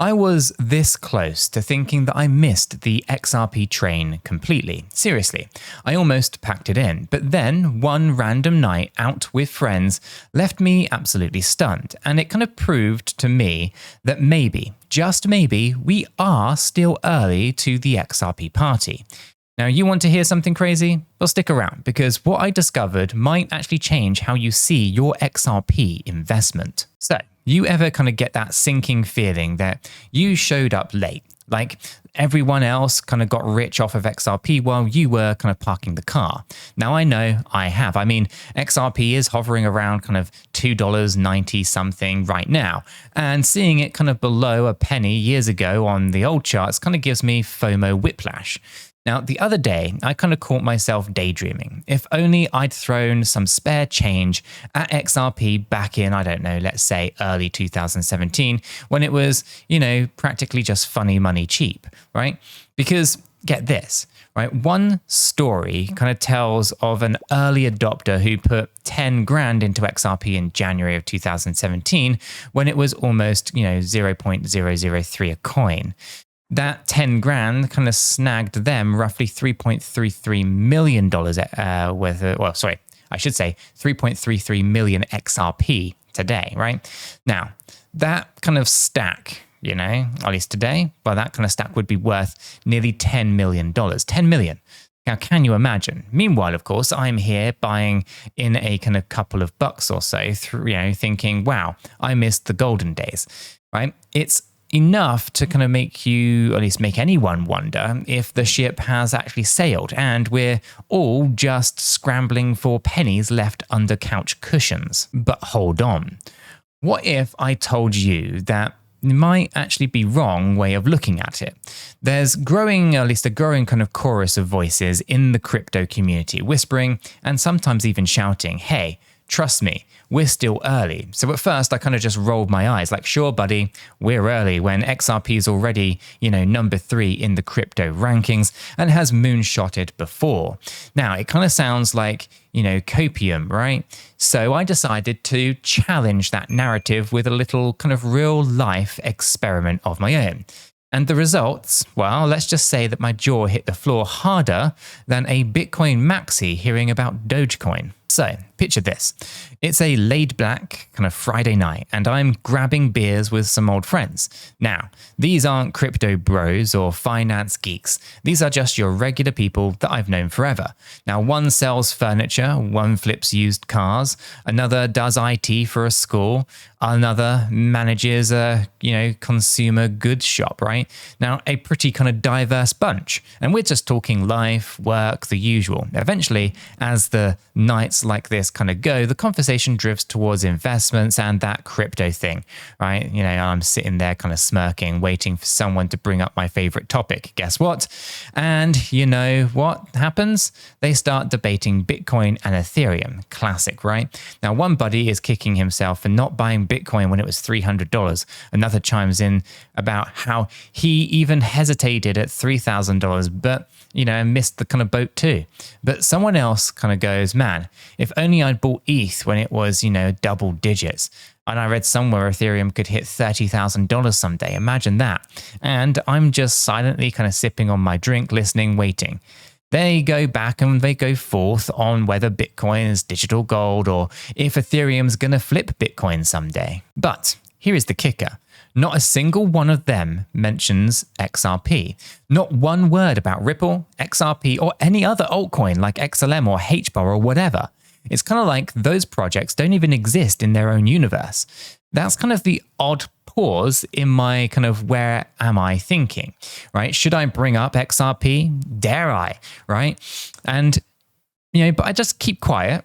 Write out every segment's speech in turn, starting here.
I was this close to thinking that I missed the XRP train completely. Seriously, I almost packed it in, but then one random night out with friends left me absolutely stunned, and it kind of proved to me that maybe, just maybe, we are still early to the XRP party. Now, you want to hear something crazy? Well, stick around, because what I discovered might actually change how you see your XRP investment. So, you ever kind of get that sinking feeling that you showed up late? Like everyone else kind of got rich off of XRP while you were kind of parking the car. Now, I know I have. I mean, XRP is hovering around kind of $2.90 something right now. And seeing it kind of below a penny years ago on the old charts kind of gives me FOMO whiplash. Now, the other day, I kind of caught myself daydreaming. If only I'd thrown some spare change at XRP back in, I don't know, let's say early 2017, when it was, practically just funny money cheap, right? Because get this, right? One story kind of tells of an early adopter who put 10 grand into XRP in January of 2017 when it was almost, 0.003 a coin. That 10 grand kind of snagged them roughly $3.33 million worth of, well, sorry, I should say 3.33 million XRP today, right? Now, that kind of stack, at least today, well, that kind of stack would be worth nearly $10 million. 10 million. Now, can you imagine? Meanwhile, of course, I'm here buying in a kind of couple of bucks or so, thinking, wow, I missed the golden days, right? It's enough to kind of make you, or at least make anyone wonder if the ship has actually sailed and we're all just scrambling for pennies left under couch cushions. But hold on. What if I told you that it might actually be wrong way of looking at it? There's at least a growing kind of chorus of voices in the crypto community whispering and sometimes even shouting, hey, trust me, we're still early. So at first, I kind of just rolled my eyes like, sure, buddy, we're early when XRP is already, number 3 in the crypto rankings and has moonshotted before. Now, it kind of sounds like, copium, right? So I decided to challenge that narrative with a little kind of real life experiment of my own. And the results, well, let's just say that my jaw hit the floor harder than a Bitcoin maxi hearing about Dogecoin. So, picture this. It's a laid-back kind of Friday night, and I'm grabbing beers with some old friends. Now, these aren't crypto bros or finance geeks. These are just your regular people that I've known forever. Now, one sells furniture, one flips used cars, another does IT for a school, another manages a, consumer goods shop, right? Now, a pretty kind of diverse bunch. And we're just talking life, work, the usual. Eventually, as the nights like this kind of go, the conversation drifts towards investments and that crypto thing, right? I'm sitting there kind of smirking, waiting for someone to bring up my favorite topic. Guess what? And what happens? They start debating Bitcoin and Ethereum. Classic, right? Now, one buddy is kicking himself for not buying Bitcoin when it was $300. Another chimes in about how he even hesitated at $3,000, but missed the kind of boat too. But someone else kind of goes, man, if only I'd bought ETH when it was, double digits. And I read somewhere Ethereum could hit $30,000 someday. Imagine that. And I'm just silently kind of sipping on my drink, listening, waiting. They go back and they go forth on whether Bitcoin is digital gold or if Ethereum's going to flip Bitcoin someday. But here is the kicker. Not a single one of them mentions XRP. Not one word about Ripple, XRP, or any other altcoin like XLM or HBAR or whatever. It's kind of like those projects don't even exist in their own universe. That's kind of the odd pause in my kind of where am I thinking, right? Should I bring up XRP? Dare I, right? And, but I just keep quiet,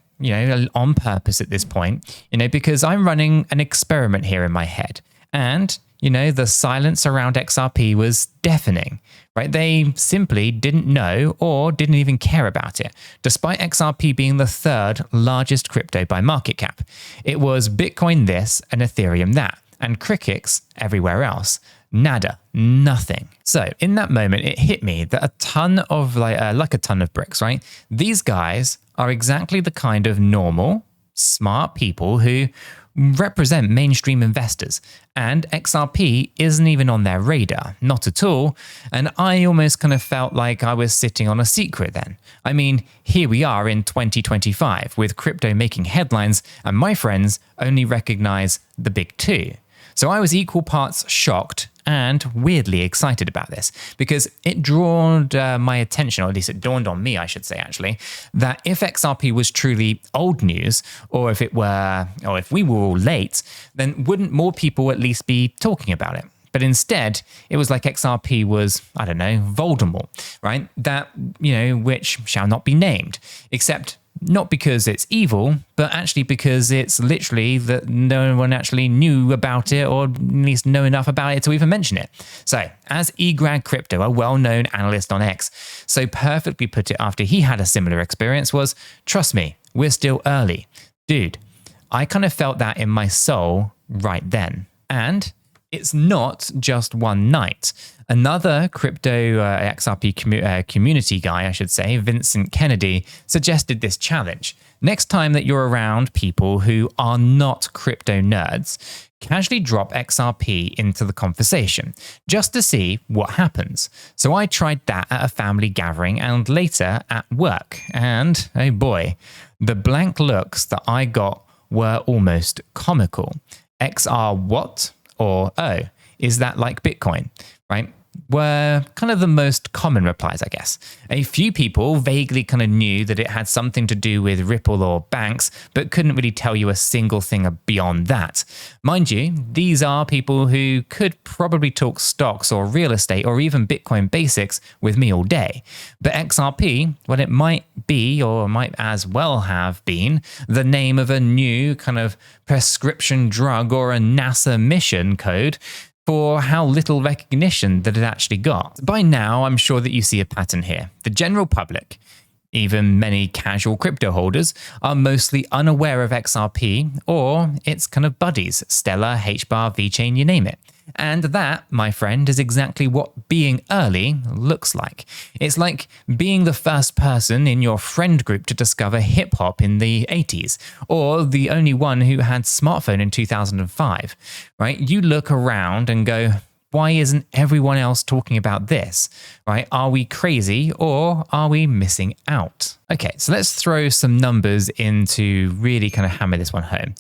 on purpose at this point, because I'm running an experiment here in my head. And, the silence around XRP was deafening, right? They simply didn't know or didn't even care about it, despite XRP being the 3rd largest crypto by market cap. It was Bitcoin this and Ethereum that, and crickets everywhere else. Nada, nothing. So in that moment, it hit me that a ton of like a ton of bricks, right? These guys are exactly the kind of normal, smart people who represent mainstream investors, and XRP isn't even on their radar, not at all, and I almost kind of felt like I was sitting on a secret then. I mean, here we are in 2025 with crypto making headlines, and my friends only recognize the big two. So I was equal parts shocked and weirdly excited about this because it drawn my attention, or at least it dawned on me, I should say, actually, that if XRP was truly old news, or if we were all late, then wouldn't more people at least be talking about it? But instead, it was like XRP was, I don't know, Voldemort, right? That, which shall not be named, except not because it's evil, but actually because it's literally that no one actually knew about it, or at least know enough about it to even mention it. So, as 𝗗𝗂𝘀𝗰𝗱, a well-known analyst on X, so perfectly put it after he had a similar experience was, trust me, we're still early. Dude, I kind of felt that in my soul right then. And it's not just one night. Another crypto XRP community guy, I should say, Vincent Kennedy, suggested this challenge. Next time that you're around people who are not crypto nerds, casually drop XRP into the conversation, just to see what happens. So I tried that at a family gathering and later at work. And, oh boy, the blank looks that I got were almost comical. XR what? Or, oh, is that like Bitcoin, right? Were kind of the most common replies, I guess. A few people vaguely kind of knew that it had something to do with Ripple or banks, but couldn't really tell you a single thing beyond that. Mind you, these are people who could probably talk stocks or real estate or even Bitcoin basics with me all day. But XRP, well, it might be, or might as well have been, the name of a new kind of prescription drug or a NASA mission code for how little recognition that it actually got. By now, I'm sure that you see a pattern here. The general public, even many casual crypto holders, are mostly unaware of XRP or its kind of buddies, Stellar, 𝗗𝗶𝘀𝗀, VeChain, you name it. And that, my friend, is exactly what being early looks like. It's like being the first person in your friend group to discover hip-hop in the 80s, or the only one who had smartphone in 2005, right? You look around and go, why isn't everyone else talking about this, right? Are we crazy or are we missing out? Okay, so let's throw some numbers in to really kind of hammer this one home.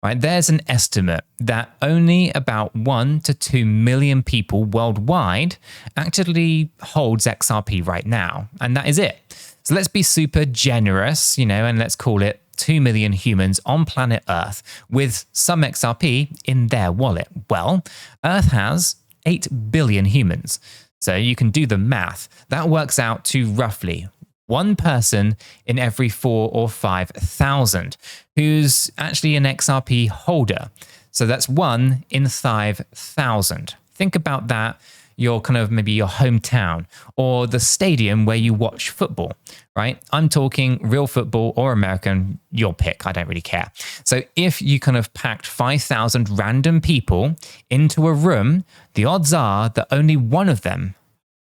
Right, there's an estimate that only about 1 to 2 million people worldwide actually holds XRP right now, and that is it. So let's be super generous, and let's call it 2 million humans on planet Earth with some XRP in their wallet. Well, Earth has 8 billion humans, so you can do the math. That works out to roughly one person in every 4,000 or 5,000 who's actually an XRP holder. So that's 1 in 5,000. Think about that, maybe your hometown or the stadium where you watch football, right? I'm talking real football or American, your pick, I don't really care. So if you kind of packed 5,000 random people into a room, the odds are that only one of them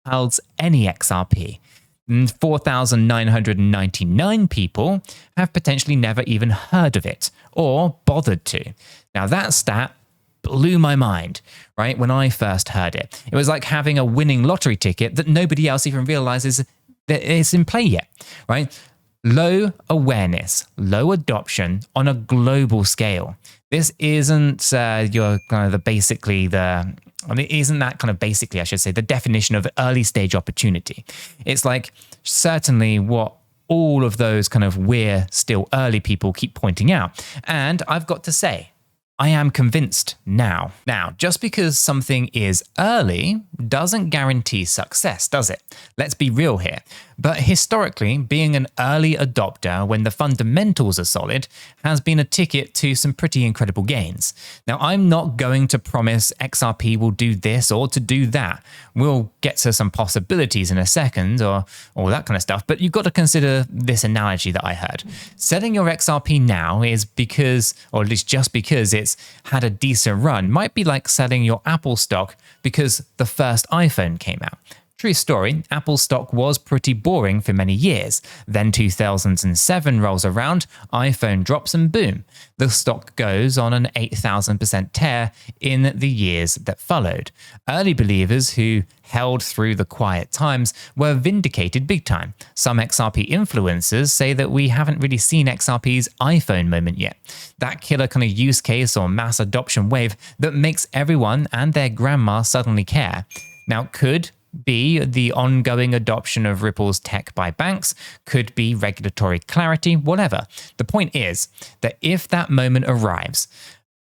holds any XRP. 4,999 people have potentially never even heard of it or bothered to. Now that stat blew my mind, right? When I first heard it, it was like having a winning lottery ticket that nobody else even realizes that it's in play yet, right? Low awareness, low adoption on a global scale. This isn't isn't that kind of basically, I should say, the definition of early stage opportunity. It's like certainly what all of those kind of we're still early people keep pointing out. And I've got to say, I am convinced now. Now, just because something is early doesn't guarantee success, does it? Let's be real here. But historically, being an early adopter when the fundamentals are solid has been a ticket to some pretty incredible gains. Now, I'm not going to promise XRP will do this or to do that. We'll get to some possibilities in a second or all that kind of stuff, but you've got to consider this analogy that I heard. Selling your XRP now is because, or at least just because it's had a decent run, might be like selling your Apple stock because the first iPhone came out. True story, Apple stock was pretty boring for many years. Then 2007 rolls around, iPhone drops and boom, the stock goes on an 8,000% tear in the years that followed. Early believers who held through the quiet times were vindicated big time. Some XRP influencers say that we haven't really seen XRP's iPhone moment yet. That killer kind of use case or mass adoption wave that makes everyone and their grandma suddenly care. Now, could be the ongoing adoption of Ripple's tech by banks, could be regulatory clarity, whatever. The point is that if that moment arrives,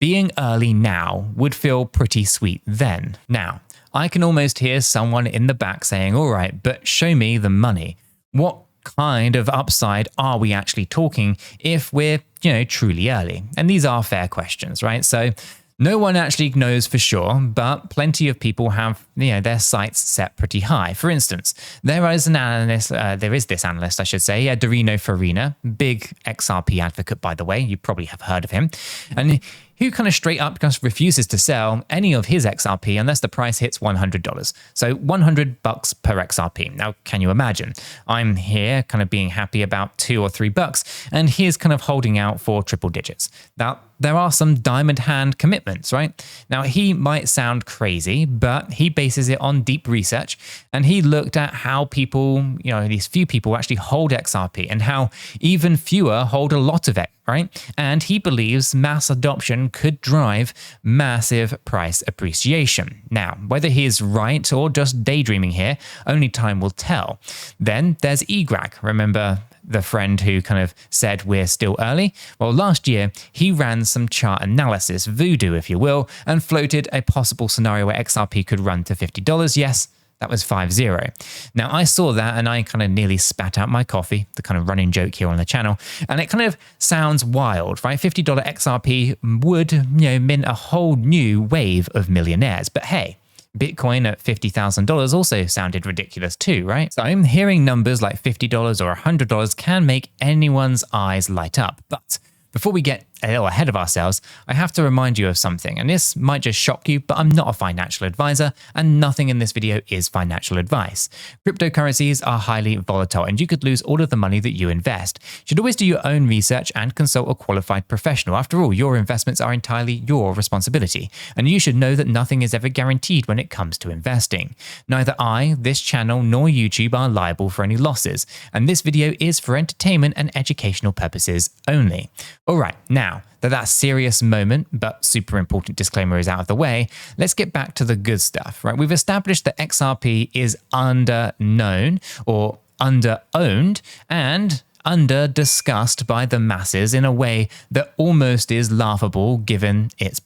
being early now would feel pretty sweet then. Now, I can almost hear someone in the back saying, all right, but show me the money. What kind of upside are we actually talking if we're, truly early? And these are fair questions, right? So no one actually knows for sure, but plenty of people have, their sights set pretty high. For instance, there is this analyst, Dorino Farina, big XRP advocate, by the way. You probably have heard of him. And who kind of straight up just refuses to sell any of his XRP unless the price hits $100. So $100 per XRP. Now, can you imagine? I'm here kind of being happy about $2 or $3, and he's kind of holding out for triple digits. Now, there are some diamond hand commitments, right? Now, he might sound crazy, but he bases it on deep research, and he looked at how people, these few people actually hold XRP and how even fewer hold a lot of it, right? And he believes mass adoption could drive massive price appreciation. Now, whether he is right or just daydreaming here, only time will tell. Then there's 𝗗𝗗𝗀𝗰𝗍. Remember the friend who kind of said we're still early? Well, last year, he ran some chart analysis, voodoo if you will, and floated a possible scenario where XRP could run to $50. Yes, that was 50. Now, I saw that and I kind of nearly spat out my coffee, the kind of running joke here on the channel. And it kind of sounds wild, right? $50 XRP would, mint a whole new wave of millionaires. But hey, Bitcoin at $50,000 also sounded ridiculous too, right? So hearing numbers like $50 or $100 can make anyone's eyes light up. But before we get a little ahead of ourselves, I have to remind you of something, and this might just shock you, but I'm not a financial advisor, and nothing in this video is financial advice. Cryptocurrencies are highly volatile, and you could lose all of the money that you invest. You should always do your own research and consult a qualified professional. After all, your investments are entirely your responsibility, and you should know that nothing is ever guaranteed when it comes to investing. Neither I, this channel, nor YouTube are liable for any losses, and this video is for entertainment and educational purposes only. All right, now that serious moment, but super important disclaimer is out of the way, let's get back to the good stuff, right? We've established that XRP is under-known or under-owned and under-discussed by the masses in a way that almost is laughable given its,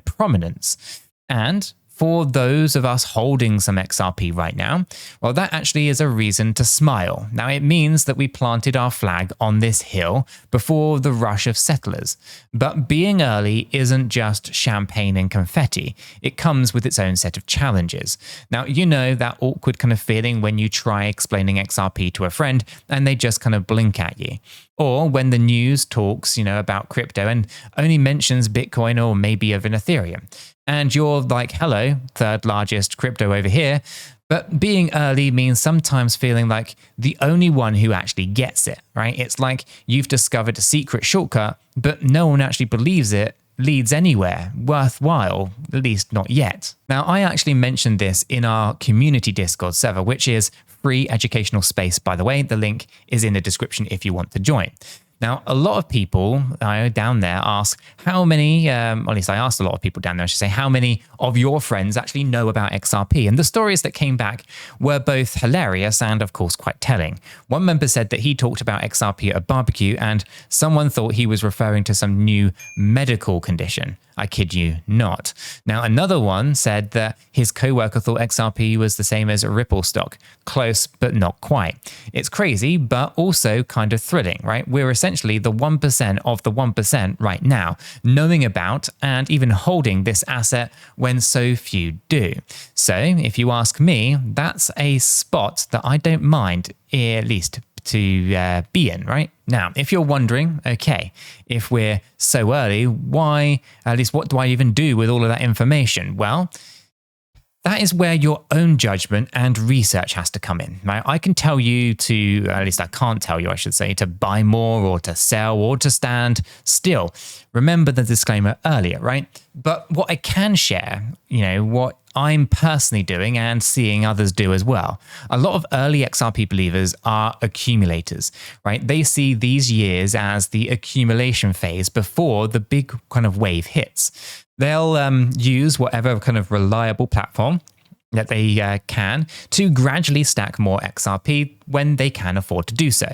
prominence. And for those of us holding some XRP right now, well, that actually is a reason to smile. Now, it means that we planted our flag on this hill before the rush of settlers. But being early isn't just champagne and confetti. It comes with its own set of challenges. Now, that awkward kind of feeling when you try explaining XRP to a friend and they just kind of blink at you. Or when the news talks, about crypto and only mentions Bitcoin or maybe even Ethereum. And you're like, hello, third largest crypto over here. But being early means sometimes feeling like the only one who actually gets it, right? It's like you've discovered a secret shortcut, but no one actually believes it leads anywhere worthwhile, at least not yet. Now, I actually mentioned this in our community Discord server, which is free educational space, by the way. The link is in the description if you want to join. Now, a lot of people down there ask how many, at least I asked a lot of people down there, I should say, how many of your friends actually know about XRP? And the stories that came back were both hilarious and, of course, quite telling. One member said that he talked about XRP at a barbecue and someone thought he was referring to some new medical condition. I kid you not. Now, another one said that his co-worker thought XRP was the same as a Ripple stock. Close, but not quite. It's crazy, but also kind of thrilling, right? We're essentially the 1% of the 1% right now, knowing about and even holding this asset when so few do. So if you ask me, that's a spot that I don't mind, at least to be in, right? Now, if you're wondering, okay, if we're so early, why, at least what do I even do with all of that information? Well, that is where your own judgment and research has to come in. Right? I can tell you to, at least I can't tell you, I should say, to buy more or to sell or to stand still. Remember the disclaimer earlier, right? But what I can share, what I'm personally doing and seeing others do as well. A lot of early XRP believers are accumulators, right? They see these years as the accumulation phase before the big kind of wave hits. They'll use whatever kind of reliable platform that they can to gradually stack more XRP when they can afford to do so.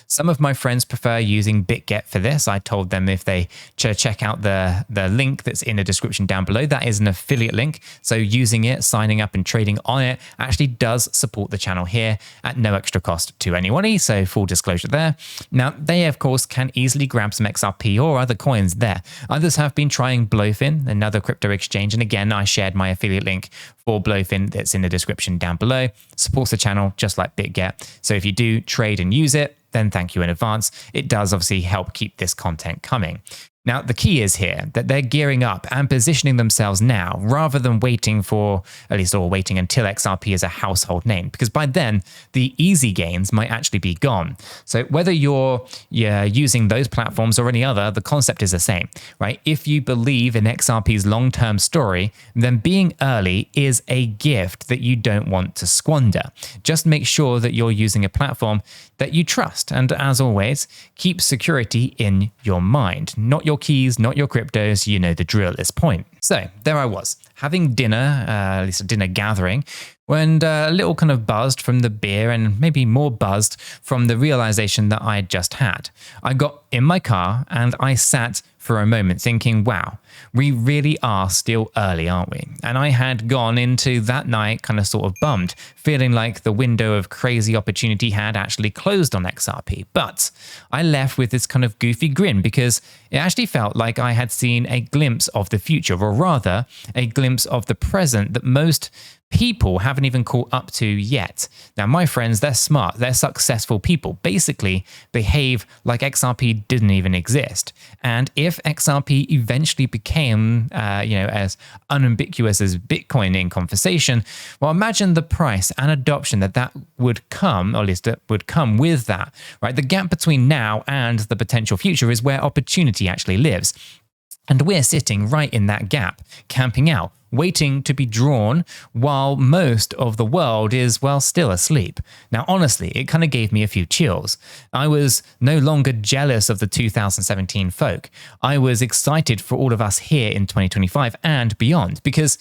Some of my friends prefer using BitGet for this. I told them if they check out the link that's in the description down below, that is an affiliate link. So using it, signing up and trading on it actually does support the channel here at no extra cost to anybody. So full disclosure there. Now, they of course can easily grab some XRP or other coins there. Others have been trying Blowfin, another crypto exchange. And again, I shared my affiliate link for Blowfin that's in the description down below. Supports the channel just like BitGet. So if you do trade and use it, then thank you in advance. It does obviously help keep this content coming. Now, the key is here that they're gearing up and positioning themselves now rather than waiting until XRP is a household name, because by then the easy gains might actually be gone. So whether you're using those platforms or any other, the concept is the same, right? If you believe in XRP's long-term story, then being early is a gift that you don't want to squander. Just make sure that you're using a platform that you trust. And as always, keep security in your mind, not your keys, not your cryptos. You know the drill at this point. So there I was, having dinner, at least a dinner gathering, and a little kind of buzzed from the beer and maybe more buzzed from the realization that I had just had. I got in my car and I sat for a moment thinking, wow, we really are still early, aren't we? And I had gone into that night kind of sort of bummed, feeling like the window of crazy opportunity had actually closed on XRP. But I left with this kind of goofy grin because it actually felt like I had seen a glimpse of the future, or rather a glimpse of the present that most people haven't even caught up to yet. Now, my friends, they're smart, they're successful people, basically behave like XRP didn't even exist. And if XRP eventually became, as unambiguous as Bitcoin in conversation, well, imagine the price and adoption that would come, or at least that would come with that, right? The gap between now and the potential future is where opportunity actually lives. And we're sitting right in that gap, camping out, waiting to be drawn while most of the world is, well, still asleep. Now, honestly, it kind of gave me a few chills. I was no longer jealous of the 2017 folk. I was excited for all of us here in 2025 and beyond, because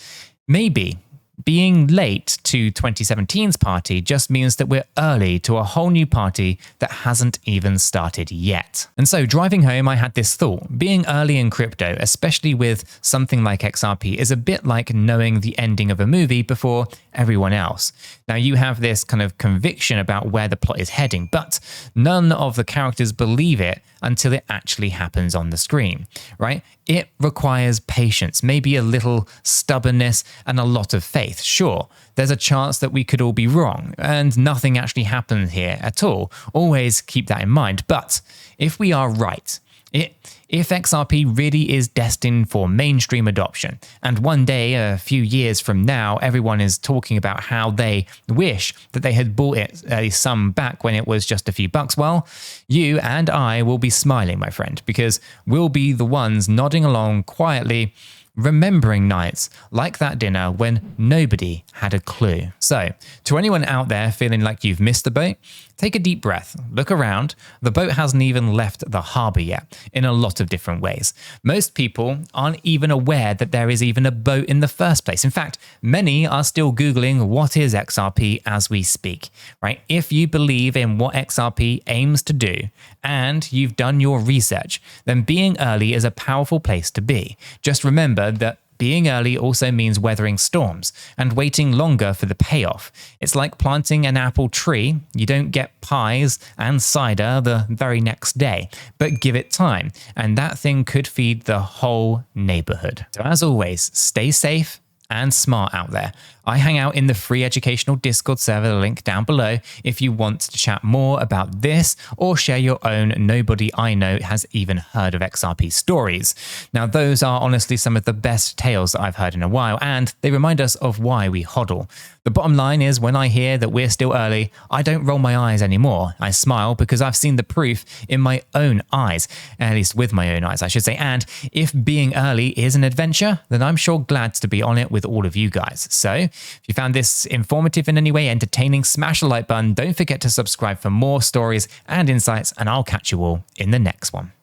maybe being late to 2017's party just means that we're early to a whole new party that hasn't even started yet. And so driving home, I had this thought. Being early in crypto, especially with something like XRP, is a bit like knowing the ending of a movie before everyone else. Now, you have this kind of conviction about where the plot is heading, but none of the characters believe it until it actually happens on the screen, right? It requires patience, maybe a little stubbornness and a lot of faith. Sure, there's a chance that we could all be wrong and nothing actually happened here at all. Always keep that in mind. But if we are right, if XRP really is destined for mainstream adoption, and one day, a few years from now, everyone is talking about how they wish that they had bought it some back when it was just a few bucks, well, you and I will be smiling, my friend, because we'll be the ones nodding along quietly, remembering nights like that dinner when nobody had a clue. So, to anyone out there feeling like you've missed the boat, take a deep breath, look around. The boat hasn't even left the harbor yet in a lot of different ways. Most people aren't even aware that there is even a boat in the first place. In fact, many are still Googling what is XRP as we speak, right? If you believe in what XRP aims to do and you've done your research, then being early is a powerful place to be. Just remember that being early also means weathering storms and waiting longer for the payoff. It's like planting an apple tree. You don't get pies and cider the very next day, but give it time, and that thing could feed the whole neighborhood. So as always, stay safe and smart out there. I hang out in the free educational Discord server, the link down below, if you want to chat more about this or share your own nobody I know has even heard of XRP stories. Now, those are honestly some of the best tales that I've heard in a while, and they remind us of why we hodl. The bottom line is, when I hear that we're still early, I don't roll my eyes anymore. I smile because I've seen the proof in my own eyes, at least with my own eyes, I should say. And if being early is an adventure, then I'm sure glad to be on it with all of you guys. So if you found this informative in any way, entertaining, smash the like button. Don't forget to subscribe for more stories and insights, and I'll catch you all in the next one.